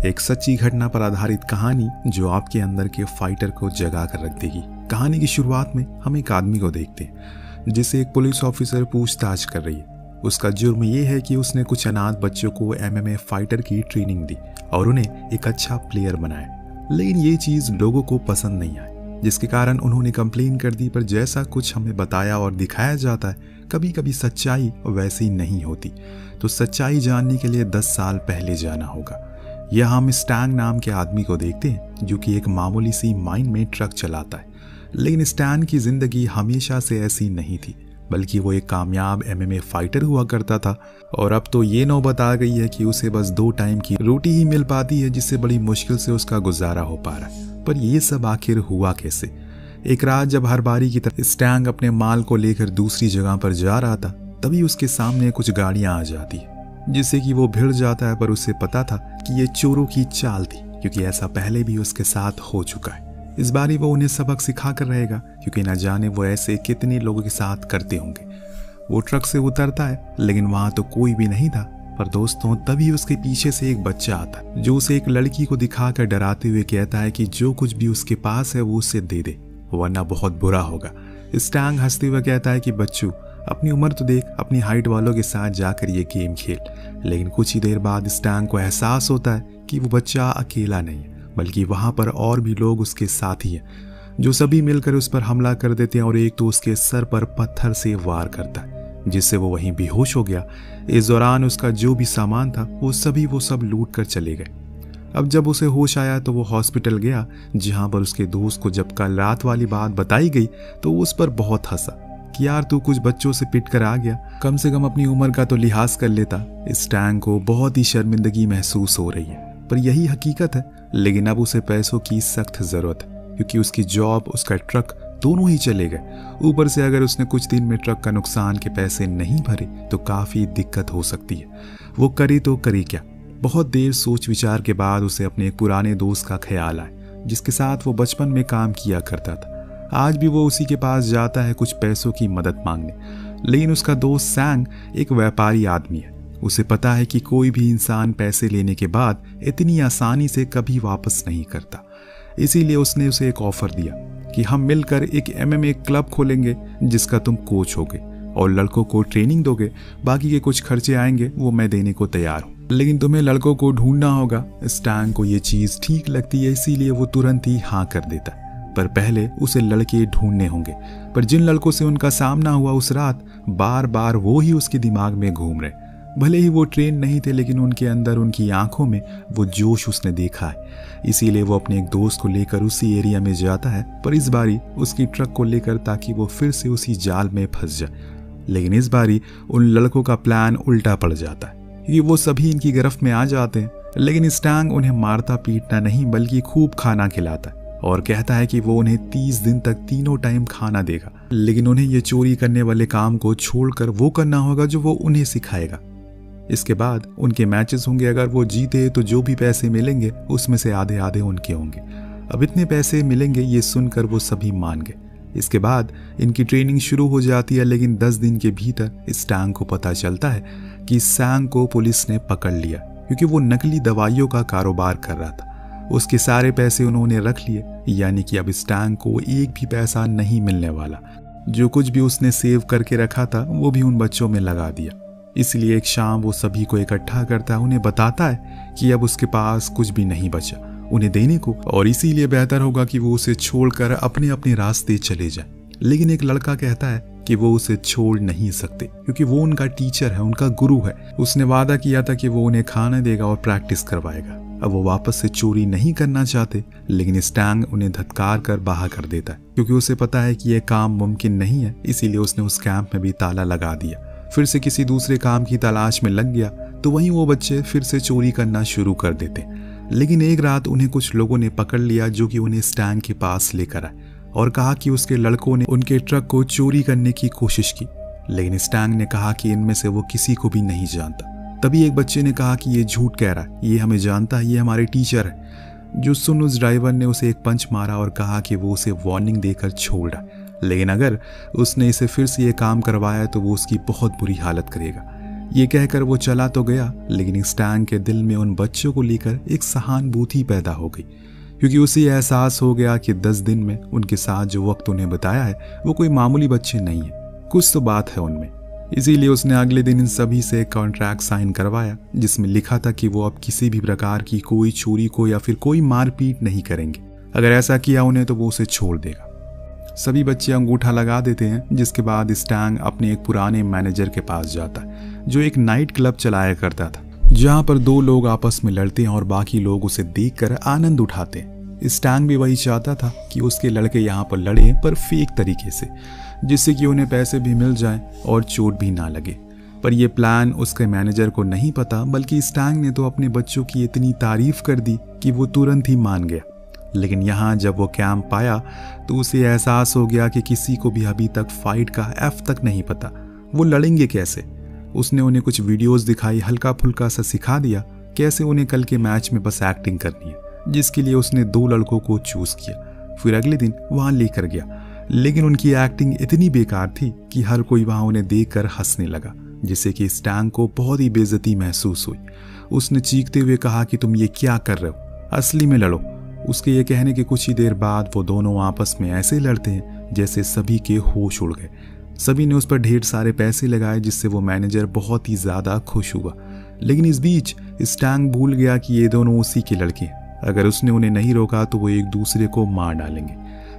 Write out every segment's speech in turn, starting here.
एक सच्ची घटना पर आधारित कहानी जो आपके अंदर के फाइटर को जगा कर रख देगी। कहानी की शुरुआत में हम एक आदमी को देखते हैं जिसे एक पुलिस ऑफिसर पूछताछ कर रही है। उसका जुर्म ये है कि उसने कुछ अनाथ बच्चों को MMA फाइटर की ट्रेनिंग दी और उन्हें एक अच्छा प्लेयर बनाया, लेकिन ये चीज़ लोगों को पसंद नहीं आई, जिसके कारण उन्होंने कंप्लेन कर दी। पर जैसा कुछ हमें बताया और दिखाया जाता है, कभी कभी सच्चाई वैसी नहीं होती। तो सच्चाई जानने के लिए 10 साल पहले जाना होगा। यहाँ हम स्टैंग नाम के आदमी को देखते हैं जो कि एक मामूली सी माइन में ट्रक चलाता है, लेकिन स्टैंग की जिंदगी हमेशा से ऐसी नहीं थी, बल्कि वो एक कामयाब MMA फाइटर हुआ करता था। और अब तो ये नौबत आ गई है कि उसे बस 2 टाइम की रोटी ही मिल पाती है, जिससे बड़ी मुश्किल से उसका गुजारा हो पा रहा है। पर ये सब आखिर हुआ कैसे? एक रात जब हर बारी की तरह स्टैंग अपने माल को लेकर दूसरी जगह पर जा रहा था, तभी उसके सामने कुछ गाड़ियां आ जाती है, जिससे कि वो भिड़ जाता है। पर उसे पता था कि ये चोरों की चाल थी, क्योंकि ऐसा पहले भी उसके साथ हो चुका है। इस बारी वो उन्हें सबक सिखा कर रहेगा, क्योंकि न जाने वो ऐसे कितने लोगों के साथ करते होंगे। वो ट्रक से उतरता है, लेकिन वहां तो कोई भी नहीं था। पर दोस्तों, तभी उसके पीछे से एक बच्चा आता है जो उसे एक लड़की को दिखाकर डराते हुए कहता है कि जो कुछ भी उसके पास है वो उसे दे दे, वरना बहुत बुरा होगा। स्टैंग हंसते हुए कहता है कि बच्चू, अपनी उम्र तो देख, अपनी हाइट वालों के साथ जाकर ये गेम खेल। लेकिन कुछ ही देर बाद स्टैंग को एहसास होता है कि वो बच्चा अकेला नहीं है, बल्कि वहां पर और भी लोग उसके साथी हैं, जो सभी मिलकर उस पर हमला कर देते हैं। और एक तो उसके सर पर पत्थर से वार करता है, जिससे वो वहीं बेहोश हो गया। इस दौरान उसका जो भी सामान था वो सब लूट कर चले गए। अब जब उसे होश आया तो वो हॉस्पिटल गया, जहां पर उसके दोस्त को जब कल रात वाली बात बताई गई तो वो उस पर बहुत हंसा कि यार तू कुछ बच्चों से पिट कर आ गया, कम से कम अपनी उम्र का तो लिहाज कर लेता। स्टैंग को बहुत ही शर्मिंदगी महसूस हो रही है, पर यही हकीकत है। लेकिन अब उसे पैसों की सख्त जरूरत है, क्योंकि उसकी जॉब, उसका ट्रक दोनों ही चले गए। ऊपर से अगर उसने कुछ दिन में ट्रक का नुकसान के पैसे नहीं भरे तो काफी दिक्कत हो सकती है। वो करे तो करे क्या? बहुत देर सोच विचार के बाद उसे अपने एक पुराने दोस्त का ख्याल आया, जिसके साथ वो बचपन में काम किया करता था। आज भी वो उसी के पास जाता है कुछ पैसों की मदद मांगने। लेकिन उसका दोस्त सैंग एक व्यापारी आदमी है। उसे पता है कि कोई भी इंसान पैसे लेने के बाद इतनी आसानी से कभी वापस नहीं करता। इसीलिए उसने उसे एक ऑफर दिया कि हम मिलकर एक MMA क्लब खोलेंगे, जिसका तुम कोच होगे और लड़कों को ट्रेनिंग दोगे। बाकी के कुछ खर्चे आएंगे वो मैं देने को तैयार हूँ, लेकिन तुम्हें लड़कों को ढूंढना होगा। स्टैंग को ये चीज ठीक लगती है, इसीलिए वो तुरंत ही हाँ कर देता है। पर पहले उसे लड़के ढूंढने होंगे। पर जिन लड़कों से उनका सामना हुआ उस रात, बार बार वो ही उसके दिमाग में घूम रहे। भले ही वो ट्रेन नहीं थे, लेकिन उनके अंदर, उनकी आंखों में वो जोश उसने देखा है। इसीलिए वो अपने एक दोस्त को लेकर उसी एरिया में जाता है, पर इस बारी उसकी ट्रक को लेकर, ताकि वो फिर से उसी जाल में फंस जाए। लेकिन इस बारी उन लड़कों का प्लान उल्टा पड़ जाता है, क्योंकि वो सभी इनकी गिरफ्त में आ जाते हैं। लेकिन स्टैंग उन्हें मारता पीटना नहीं, बल्कि खूब खाना खिलाता है और कहता है कि वो उन्हें 30 दिन तक तीनों टाइम खाना देगा। लेकिन उन्हें ये चोरी करने वाले काम को छोड़कर वो करना होगा जो वो उन्हें सिखाएगा। इसके बाद उनके मैचेस होंगे। अगर वो जीते तो जो भी पैसे मिलेंगे उसमें से आधे आधे उनके होंगे। अब इतने पैसे मिलेंगे, ये सुनकर वो सभी मान गए। इसके बाद इनकी ट्रेनिंग शुरू हो जाती है। लेकिन 10 दिन के भीतर स्टैंग को पता चलता है कि सैंग को पुलिस ने पकड़ लिया, क्योंकि वो नकली दवाइयों का कारोबार कर रहा था। उसके सारे पैसे उन्होंने रख लिए, यानी कि अब स्टैंग को एक भी पैसा नहीं मिलने वाला। जो कुछ भी उसने सेव करके रखा था वो भी उन बच्चों में लगा दिया। इसलिए एक शाम वो सभी को इकट्ठा करता है, उन्हें बताता है कि अब उसके पास कुछ भी नहीं बचा उन्हें देने को, और इसीलिए बेहतर होगा कि वो उसे छोड़कर अपने अपने रास्ते चले जाए। लेकिन एक लड़का कहता है कि वो उसे छोड़ नहीं सकते, क्योंकि वो उनका टीचर है, उनका गुरु है। उसने वादा किया था कि वो उन्हें खाना देगा और प्रैक्टिस करवाएगा। अब वो वापस से चोरी नहीं करना चाहते, लेकिन स्टैंग उन्हें धत्कार कर बाहर कर देता है, क्योंकि उसे पता है कि यह काम मुमकिन नहीं है। इसीलिए उसने उस कैंप में भी ताला लगा दिया। फिर से किसी दूसरे काम की तलाश में लग गया, तो वहीं वो बच्चे फिर से चोरी करना शुरू कर देते। लेकिन एक रात उन्हें कुछ लोगों ने पकड़ लिया, जो कि उन्हें स्टैंग के पास लेकर आए और कहा कि उसके लड़कों ने उनके ट्रक को चोरी करने की कोशिश की। लेकिन स्टैंग ने कहा कि इनमें से वो किसी को भी नहीं जानता। तभी एक बच्चे ने कहा कि ये झूठ कह रहा है, ये हमें जानता है, ये हमारे टीचर है। जो सुन उस ड्राइवर ने उसे एक पंच मारा और कहा कि वो उसे वार्निंग देकर छोड़ रहा, लेकिन अगर उसने इसे फिर से ये काम करवाया तो वो उसकी बहुत बुरी हालत करेगा। ये कहकर वो चला तो गया, लेकिन स्टैंग के दिल में उन बच्चों को लेकर एक सहानुभूति पैदा हो गई, क्योंकि उसे एहसास हो गया कि 10 दिन में उनके साथ जो वक्त उन्हें बताया है वो कोई मामूली बच्चे नहीं है, कुछ तो बात है उनमें। इसीलिए उसने अगले दिन इन सभी से एक कॉन्ट्रैक्ट साइन करवाया जिसमें लिखा था कि वो अब किसी भी प्रकार की कोई चोरी को या फिर कोई मारपीट नहीं करेंगे। अगर ऐसा किया उन्हें तो वो उसे छोड़ देगा। सभी बच्चे अंगूठा लगा देते हैं, जिसके बाद स्टैंग अपने एक पुराने मैनेजर के पास जाता है जो एक नाइट क्लब चलाया करता था, जहां पर 2 लोग आपस में लड़ते हैं और बाकी लोग उसे देखकर आनंद उठाते हैं। स्टैंग भी वही चाहता था कि उसके लड़के यहाँ पर लड़े, पर फेक तरीके से, जिससे कि उन्हें पैसे भी मिल जाएं और चोट भी ना लगे। पर यह प्लान उसके मैनेजर को नहीं पता, बल्कि स्टैंग ने तो अपने बच्चों की इतनी तारीफ कर दी कि वो तुरंत ही मान गया। लेकिन यहाँ जब वो कैंप आया तो उसे एहसास हो गया कि किसी को भी अभी तक फाइट का एफ तक नहीं पता, वो लड़ेंगे कैसे। उसने उन्हें कुछ वीडियोस दिखाई, हल्का फुल्का सा सिखा दिया कैसे उन्हें कल के मैच में बस एक्टिंग करनी है, जिसके लिए उसने 2 लड़कों को चूज किया। फिर अगले दिन वहां लेकर गया, लेकिन उनकी एक्टिंग इतनी बेकार थी कि हर कोई वहां उन्हें देखकर हंसने लगा, जिससे कि स्टैंग को बहुत ही बेइज्जती महसूस हुई। उसने चीखते हुए कहा कि तुम ये क्या कर रहे हो, असली में लड़ो। उसके ये कहने के कुछ ही देर बाद वो दोनों आपस में ऐसे लड़ते हैं जैसे सभी के होश उड़ गए। सभी ने उस पर ढेर सारे पैसे लगाए, जिससे वो मैनेजर बहुत ही ज्यादा खुश हुआ। लेकिन इस बीच स्टैंग भूल गया कि ये दोनों उसी के लड़के हैं। अगर उसने उन्हें नहीं रोका तो वो एक दूसरे को मार डालेंगे।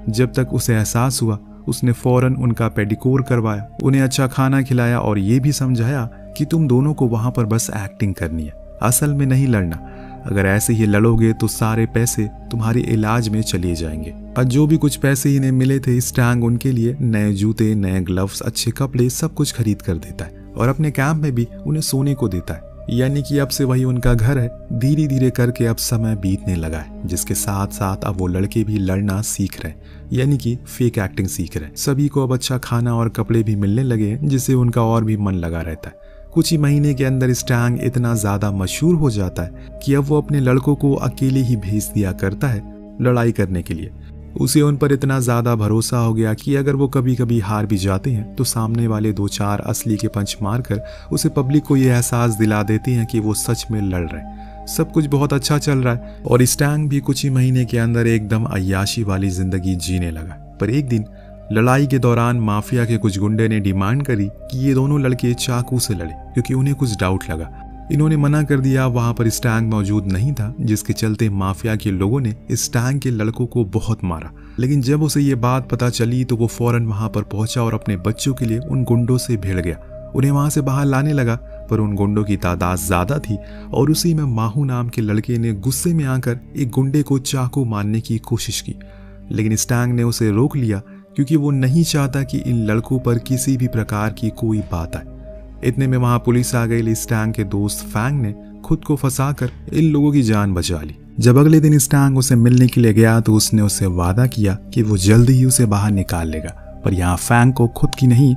जब तक उसे एहसास हुआ, उसने फौरन उनका पेडिक्योर करवाया, उन्हें अच्छा खाना खिलाया और ये भी समझाया कि तुम दोनों को वहां पर बस एक्टिंग करनी है, असल में नहीं लड़ना। अगर ऐसे ही लड़ोगे तो सारे पैसे तुम्हारे इलाज में चले जाएंगे। और जो भी कुछ पैसे इन्हें मिले थे, स्टैंग उनके लिए नए जूते, नए ग्लव्स, अच्छे कपड़े सब कुछ खरीद कर देता है और अपने कैंप में भी उन्हें सोने को देता है। यानी कि अब से वही उनका घर है। धीरे धीरे करके अब समय बीतने लगा है, जिसके साथ साथ अब वो लड़के भी लड़ना सीख रहे हैं, यानी कि फेक एक्टिंग सीख रहे हैं। सभी को अब अच्छा खाना और कपड़े भी मिलने लगे, जिससे उनका और भी मन लगा रहता है। कुछ ही महीने के अंदर स्टैंग इतना ज्यादा मशहूर हो जाता है कि अब वो अपने लड़कों को अकेले ही भेज दिया करता है लड़ाई करने के लिए। उसे उन पर इतना ज्यादा भरोसा हो गया कि अगर वो कभी कभी हार भी जाते हैं तो सामने वाले 2-4 असली के पंच मारकर उसे पब्लिक को यह एहसास दिला देते हैं कि वो सच में लड़ रहे हैं। सब कुछ बहुत अच्छा चल रहा है और स्टैंग भी कुछ ही महीने के अंदर एकदम अय्याशी वाली जिंदगी जीने लगा। पर एक दिन लड़ाई के दौरान माफिया के कुछ गुंडे ने डिमांड करी कि ये दोनों लड़के चाकू से लड़े, क्योंकि उन्हें कुछ डाउट लगा। इन्होंने मना कर दिया। वहां पर स्टैंग मौजूद नहीं था, जिसके चलते माफिया के लोगों ने स्टैंग के लड़कों को बहुत मारा। लेकिन जब उसे ये बात पता चली तो वो फौरन वहां पर पहुंचा और अपने बच्चों के लिए उन गुंडों से भिड़ गया। उन्हें वहां से बाहर लाने लगा, पर उन गुंडों की तादाद ज्यादा थी और उसी में माहू नाम के लड़के ने गुस्से में आकर एक गुंडे को चाकू मारने की कोशिश की। लेकिन स्टैंग ने उसे रोक लिया, क्योंकि वो नहीं चाहता कि इन लड़कों पर किसी भी प्रकार की कोई बात आए। इतने में वहां पुलिस आ गई। स्टैंग के दोस्त फैंग ने खुद को फंसाकर इन लोगों की जान बचा ली। जब अगले दिन स्टैंग उसे मिलने के लिए गया तो उसने उससे वादा किया कि वो जल्द ही उसे बाहर निकाल लेगा। पर यहाँ फैंग को खुद की नहीं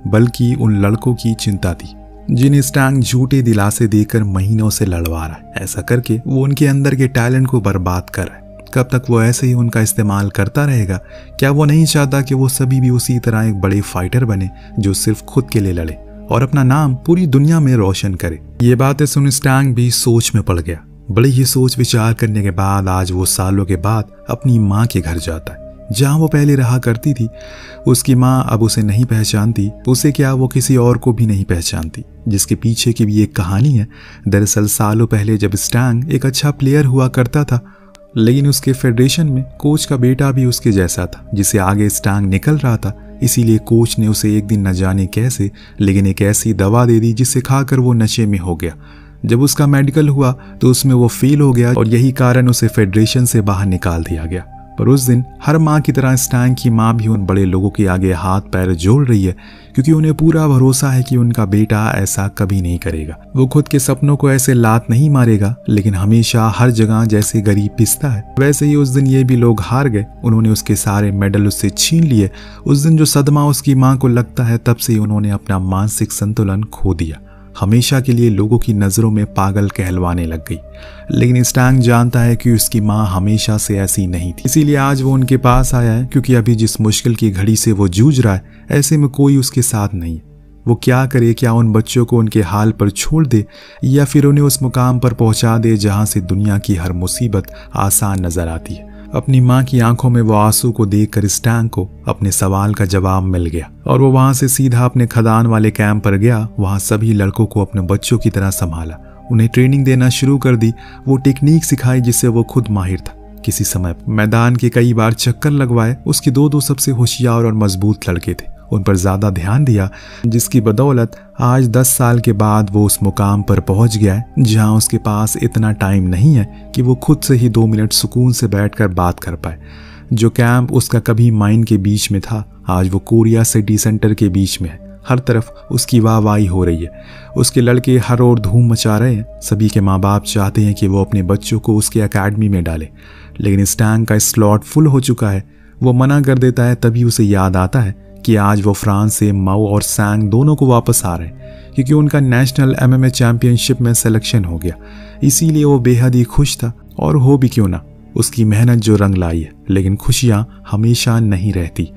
बल्कि उन लड़कों की चिंता थी, जिन्हें स्टैंग झूठे दिलासे देकर महीनों से लड़वा रहा है। ऐसा करके वो उनके अंदर के टैलेंट को बर्बाद कर रहा है। कब तक वो ऐसे ही उनका इस्तेमाल करता रहेगा? क्या वो नहीं चाहता कि वो सभी भी उसी तरह एक बड़े फाइटर बने जो सिर्फ खुद के लिए लड़े और अपना नाम पूरी दुनिया में रोशन करे? ये बातें सुन स्टैंग भी सोच में पड़ गया। बड़े ही सोच विचार करने के बाद आज वो सालों के बाद अपनी माँ के घर जाता है, जहाँ वो पहले रहा करती थी। उसकी माँ अब उसे नहीं पहचानती, उसे क्या वो किसी और को भी नहीं पहचानती, जिसके पीछे की भी एक कहानी है। दरअसल सालों पहले जब स्टैंग एक अच्छा प्लेयर हुआ करता था, लेकिन उसके फेडरेशन में कोच का बेटा भी उसके जैसा था, जिसे आगे स्टैंग निकल रहा था। इसीलिए कोच ने उसे एक दिन न जाने कैसे लेकिन एक ऐसी दवा दे दी जिसे खाकर वो नशे में हो गया। जब उसका मेडिकल हुआ तो उसमें वो फेल हो गया और यही कारण उसे फेडरेशन से बाहर निकाल दिया गया। पर उस दिन हर माँ की तरह स्टैंग की माँ भी उन बड़े लोगों के आगे हाथ पैर जोड़ रही है, क्योंकि उन्हें पूरा भरोसा है कि उनका बेटा ऐसा कभी नहीं करेगा। वो खुद के सपनों को ऐसे लात नहीं मारेगा, लेकिन हमेशा हर जगह जैसे गरीब पिसता है, वैसे ही उस दिन ये भी लोग हार गए। उन्होंने उसके सारे मेडल उससे छीन लिए। उस दिन जो सदमा उसकी माँ को लगता है, तब से उन्होंने अपना मानसिक संतुलन खो दिया। हमेशा के लिए लोगों की नज़रों में पागल कहलवाने लग गई। लेकिन स्टैंग जानता है कि उसकी माँ हमेशा से ऐसी नहीं थी, इसीलिए आज वो उनके पास आया है, क्योंकि अभी जिस मुश्किल की घड़ी से वो जूझ रहा है, ऐसे में कोई उसके साथ नहीं है। वो क्या करे, क्या उन बच्चों को उनके हाल पर छोड़ दे या फिर उन्हें उस मुकाम पर पहुंचा दे जहां से दुनिया की हर मुसीबत आसान नजर आती है। अपनी माँ की आंखों में वो आंसू को देखकर स्टैंग को अपने सवाल का जवाब मिल गया और वो वहां से सीधा अपने खदान वाले कैंप पर गया। वहां सभी लड़कों को अपने बच्चों की तरह संभाला, उन्हें ट्रेनिंग देना शुरू कर दी, वो टेक्निक सिखाई जिससे वो खुद माहिर था। किसी समय मैदान के कई बार चक्कर लगवाए। उसके दो सबसे होशियार और मजबूत लड़के थे, उन पर ज्यादा ध्यान दिया, जिसकी बदौलत आज 10 साल के बाद वो उस मुकाम पर पहुंच गया है जहां उसके पास इतना टाइम नहीं है कि वो खुद से ही 2 मिनट सुकून से बैठकर बात कर पाए। जो कैंप उसका कभी माइन के बीच में था, आज वो कोरिया सिटी सेंटर के बीच में है। हर तरफ उसकी वाहवाही हो रही है, उसके लड़के हर ओर धूम मचा रहे हैं। सभी के माँ बाप चाहते हैं कि वो अपने बच्चों को उसके एकेडमी में डाले, लेकिन स्टैंग का स्लॉट फुल हो चुका है। वो मना कर देता है। तभी उसे याद आता है कि आज वो फ्रांस से माओ और सैंग दोनों को वापस आ रहे हैं क्योंकि उनका नेशनल MMA चैंपियनशिप में सिलेक्शन हो गया। इसीलिए वो बेहद ही खुश था। और हो भी क्यों ना, उसकी मेहनत जो रंग लाई है, लेकिन खुशियां हमेशा नहीं रहती।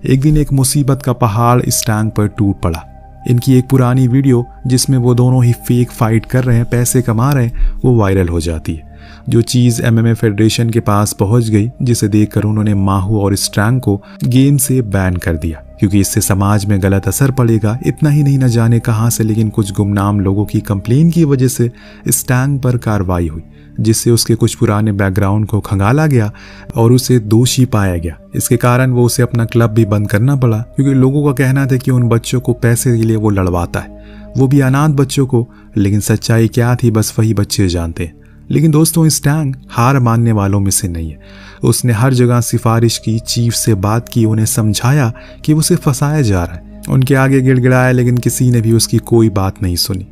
एक दिन एक मुसीबत का पहाड़ स्टैंग पर टूट पड़ा। इनकी एक पुरानी वीडियो जिसमें वो दोनों ही फेक फाइट कर रहे हैं, पैसे कमा रहे हैं, वो वायरल हो जाती है। जो चीज़ MMA फेडरेशन के पास पहुंच गई, जिसे देखकर उन्होंने माहू और स्टैंग को गेम से बैन कर दिया क्योंकि इससे समाज में गलत असर पड़ेगा। इतना ही नहीं, न जाने कहां से, लेकिन कुछ गुमनाम लोगों की कंप्लेन की वजह से स्टैंग पर कार्रवाई हुई, जिससे उसके कुछ पुराने बैकग्राउंड को खंगाला गया और उसे दोषी पाया गया। इसके कारण वो उसे अपना क्लब भी बंद करना पड़ा क्योंकि लोगों का कहना था कि उन बच्चों को पैसे के लिए वो लड़वाता है, वो भी अनाथ बच्चों को। लेकिन सच्चाई क्या थी, बस वही बच्चे जानते हैं। लेकिन दोस्तों, स्टैंग हार मानने वालों में से नहीं है। उसने हर जगह सिफारिश की, चीफ से बात की, उन्हें समझाया कि उसे फंसाया जा रहा है। उनके आगे गिड़गिड़ाया, लेकिन किसी ने भी उसकी कोई बात नहीं सुनी।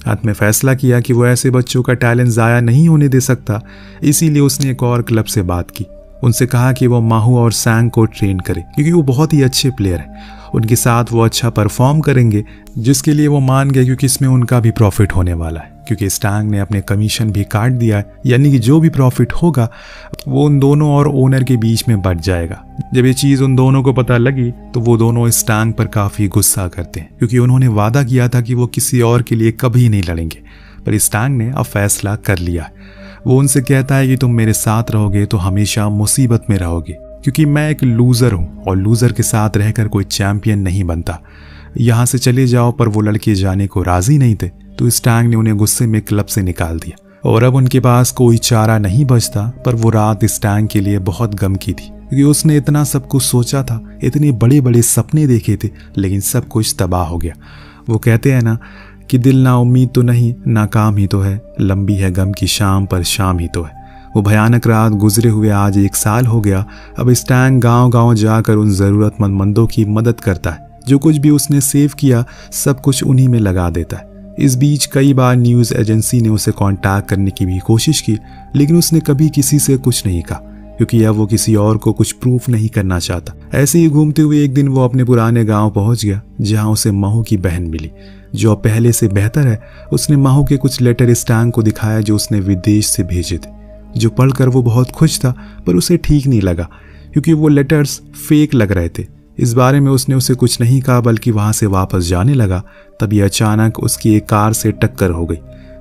अंत में फैसला किया कि वो ऐसे बच्चों का टैलेंट ज़ाया नहीं होने दे सकता। इसीलिए उसने एक और क्लब से बात की, उनसे कहा कि वो माहू और सैंग को ट्रेन करे क्योंकि वो बहुत ही अच्छे प्लेयर हैं। उनके साथ वो अच्छा परफॉर्म करेंगे, जिसके लिए वो मान गए क्योंकि इसमें उनका भी प्रॉफिट होने वाला है। क्योंकि स्टैंग ने अपने कमीशन भी काट दिया है, यानी कि जो भी प्रॉफिट होगा वो उन दोनों और ओनर के बीच में बंट जाएगा। जब ये चीज़ उन दोनों को पता लगी तो वो दोनों स्टैंग पर काफ़ी गुस्सा करते हैं क्योंकि उन्होंने वादा किया था कि वो किसी और के लिए कभी नहीं लड़ेंगे। पर स्टैंग ने अब फैसला कर लिया। वो उनसे कहता है कि तुम मेरे साथ रहोगे तो हमेशा मुसीबत में रहोगे, क्योंकि मैं एक लूज़र हूँ और लूज़र के साथ रहकर कोई चैंपियन नहीं बनता। यहाँ से चले जाओ। पर वो लड़के जाने को राजी नहीं थे, तो स्टैंग ने उन्हें गुस्से में क्लब से निकाल दिया और अब उनके पास कोई चारा नहीं बचता। पर वो रात स्टैंग के लिए बहुत गम की थी क्योंकि उसने इतना सब कुछ सोचा था, इतने बड़े बड़े सपने देखे थे, लेकिन सब कुछ तबाह हो गया। वो कहते हैं ना कि दिल ना उम्मीद तो नहीं, नाकाम ही तो है, लंबी है गम की शाम पर शाम ही तो है। वो भयानक रात गुजरे हुए आज 1 साल हो गया। अब स्टैंग गांव-गांव जाकर उन ज़रूरतमंदों की मदद करता है। जो कुछ भी उसने सेव किया सब कुछ उन्हीं में लगा देता है। इस बीच कई बार न्यूज़ एजेंसी ने उसे कांटेक्ट करने की भी कोशिश की, लेकिन उसने कभी किसी से कुछ नहीं कहा क्योंकि अब वो किसी और को कुछ प्रूफ नहीं करना चाहता। ऐसे ही घूमते हुए एक दिन वो अपने पुराने गांव पहुंच गया जहां उसे महू की बहन मिली, जो अब पहले से बेहतर है। उसने महू के कुछ लेटर स्टैंग को दिखाया जो उसने विदेश से भेजे थे, जो पढ़कर वो बहुत खुश था। पर उसे ठीक नहीं लगा क्योंकि वो लेटर्स फेक लग रहे थे। इस बारे में उसने उसे कुछ नहीं कहा, बल्कि वहां से वापस जाने लगा। तभी अचानक उसकी एक कार से टक्कर हो गई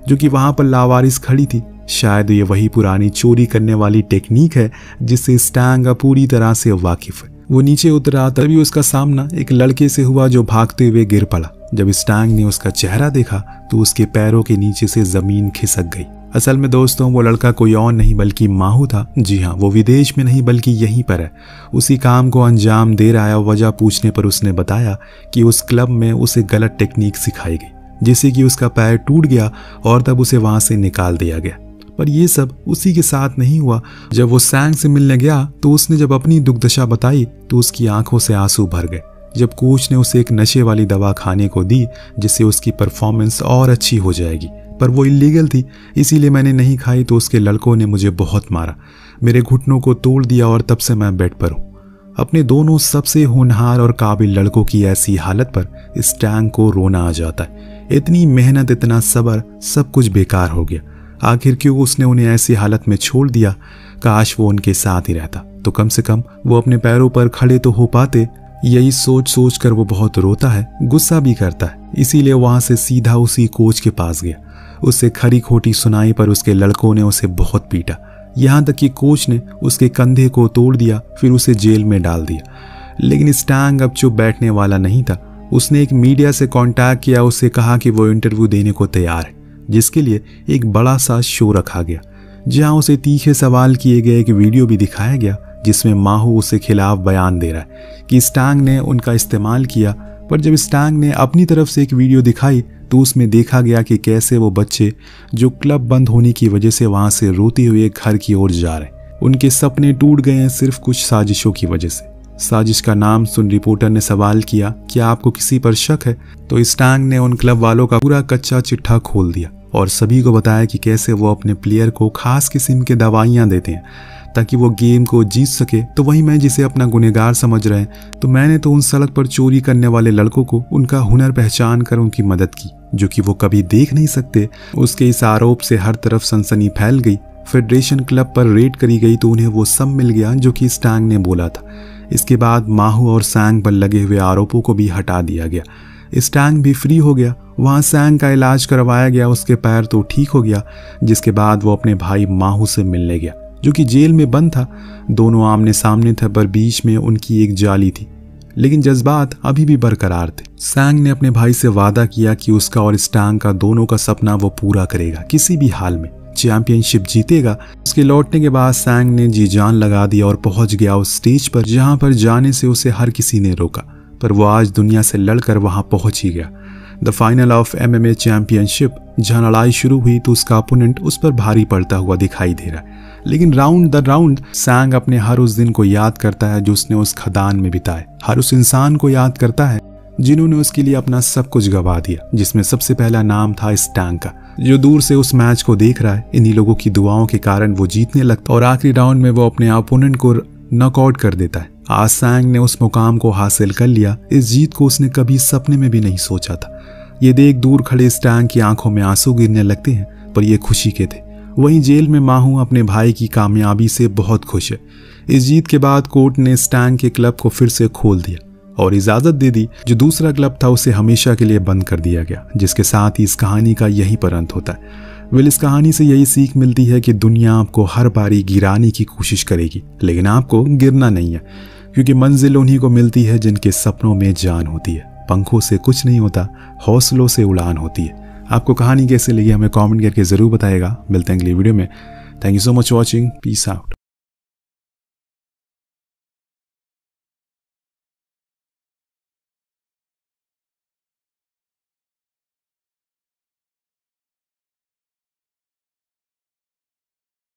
जो कि वहां पर लावारिस खड़ी थी। शायद ये वही पुरानी चोरी करने वाली टेक्निक है जिससे स्टैंग पूरी तरह से वाकिफ है। वो नीचे उतरा, तभी उसका सामना एक लड़के से हुआ जो भागते हुए गिर पड़ा। जब स्टैंग ने उसका चेहरा देखा तो उसके पैरों के नीचे से जमीन खिसक गई। असल में दोस्तों, वो लड़का कोई और नहीं बल्कि माहू था। जी हाँ, वो विदेश में नहीं बल्कि यहीं पर है, उसी काम को अंजाम दे रहा है। वजह पूछने पर उसने बताया कि उस क्लब में उसे गलत टेक्निक सिखाई गई जिससे कि उसका पैर टूट गया और तब उसे वहां से निकाल दिया गया। पर यह सब उसी के साथ नहीं हुआ। जब वो सैंग से मिलने गया तो उसने जब अपनी दुर्दशा बताई तो उसकी आंखों से आंसू भर गए। जब कोच ने उसे एक नशे वाली दवा खाने को दी जिससे उसकी परफॉर्मेंस और अच्छी हो जाएगी, पर वो इलीगल थी, इसीलिए मैंने नहीं खाई। तो उसके लड़कों ने मुझे बहुत मारा, मेरे घुटनों को तोड़ दिया और तब से मैं बेड पर हूँ। अपने दोनों सबसे होनहार और काबिल लड़कों की ऐसी हालत पर स्टैंग को रोना आ जाता है। इतनी मेहनत, इतना सब्र, सब कुछ बेकार हो गया। आखिर क्यों उसने उन्हें ऐसी हालत में छोड़ दिया? काश वो उनके साथ ही रहता तो कम से कम वो अपने पैरों पर खड़े तो हो पाते। यही सोच सोच कर वो बहुत रोता है, गुस्सा भी करता है। इसीलिए वहां से सीधा उसी कोच के पास गया। उससे खरी खोटी सुनाई पर उसके लड़कों ने उसे बहुत पीटा, यहाँ तक कि कोच ने उसके कंधे को तोड़ दिया, फिर उसे जेल में डाल दिया। लेकिन स्टैंग अब चुप बैठने वाला नहीं था। उसने एक मीडिया से कांटेक्ट किया, उससे कहा कि वो इंटरव्यू देने को तैयार है, जिसके लिए एक बड़ा सा शो रखा गया, जहां उसे तीखे सवाल किए गए। एक वीडियो भी दिखाया गया जिसमें माहू उसके खिलाफ बयान दे रहा है कि स्टैंग ने उनका इस्तेमाल किया। पर जब स्टैंग ने अपनी तरफ से एक वीडियो दिखाई तो उसमें देखा गया कि कैसे वो बच्चे जो क्लब बंद होने की वजह से वहां से रोते हुए घर की ओर जा रहे हैं। उनके सपने टूट गए हैं सिर्फ कुछ साजिशों की वजह से। साजिश का नाम सुन रिपोर्टर ने सवाल किया, क्या आपको किसी पर शक है? तो स्टैंग ने उन क्लब वालों का पूरा कच्चा चिट्ठा खोल दिया और सभी को बताया कि कैसे वो अपने प्लेयर को खास किस्म के दवाइयां देते हैं ताकि वो गेम को जीत सके। तो वही मैं जिसे अपना गुनहगार समझ रहे हैं, तो मैंने तो उन सड़क पर चोरी करने वाले लड़कों को उनका हुनर पहचान कर उनकी मदद की, जो कि वो कभी देख नहीं सकते। उसके इस आरोप से हर तरफ सनसनी फैल गई। फेडरेशन क्लब पर रेड करी गई तो उन्हें वो सब मिल गया जो कि स्टैंग ने बोला था। इसके बाद माहू और सैंग पर लगे हुए आरोपों को भी हटा दिया गया। स्टैंग भी फ्री हो गया। वहां सैंग का इलाज करवाया गया, उसके पैर तो ठीक हो गया, जिसके बाद वो अपने भाई माहू से मिलने गया जो कि जेल में बंद था। दोनों आमने सामने थे पर बीच में उनकी एक जाली थी, लेकिन जज्बात अभी भी बरकरार थे। सैंग ने अपने भाई से वादा किया कि उसका और स्टैंग का दोनों का सपना वो पूरा करेगा, किसी भी हाल में चैंपियनशिप जीतेगा। उसके लौटने के बाद सैंग ने जी जान लगा दी और पहुंच गया उस स्टेज पर जहां पर जाने से उसे हर किसी ने रोका, पर वो आज दुनिया से लड़कर वहां पहुंच ही गया। The final of MMA championship. जहां लड़ाई शुरू हुई तो उसका अपोनेंट उस पर भारी पड़ता हुआ दिखाई दे रहा है, लेकिन राउंड द राउंड सैंग अपने हर उस दिन को याद करता है जो उसने उस खदान में बिताए, हर उस इंसान को याद करता है जिन्होंने उसके लिए अपना सब कुछ गवा दिया, जिसमें सबसे पहला नाम था स्टैंग का, जो दूर से उस मैच को देख रहा है। इन्हीं लोगों की दुआओं के कारण वो जीतने लगता और आखिरी राउंड में वो अपने अपोनेंट को नॉकआउट कर देता है। आज सैंग ने उस मुकाम को हासिल कर लिया। इस जीत को उसने कभी सपने में भी नहीं सोचा था। ये देख दूर खड़े स्टैंग की आंखों में आंसू गिरने लगते हैं, पर ये खुशी के थे। वहीं जेल में माहू अपने भाई की कामयाबी से बहुत खुश है। इस जीत के बाद कोर्ट ने स्टैंग के क्लब को फिर से खोल दिया और इजाजत दे दी। जो दूसरा क्लब था उसे हमेशा के लिए बंद कर दिया गया, जिसके साथ ही इस कहानी का यही पर अंत होता है। इस कहानी से यही सीख मिलती है कि दुनिया आपको हर बारी गिराने की कोशिश करेगी, लेकिन आपको गिरना नहीं है, क्योंकि मंजिल उन्हीं को मिलती है जिनके सपनों में जान होती है। पंखों से कुछ नहीं होता, हौसलों से उड़ान होती है। आपको कहानी कैसे लगी हमें कमेंट करके जरूर बताएगा। मिलते हैं अगली वीडियो में। Thank you so much for watching. Peace out.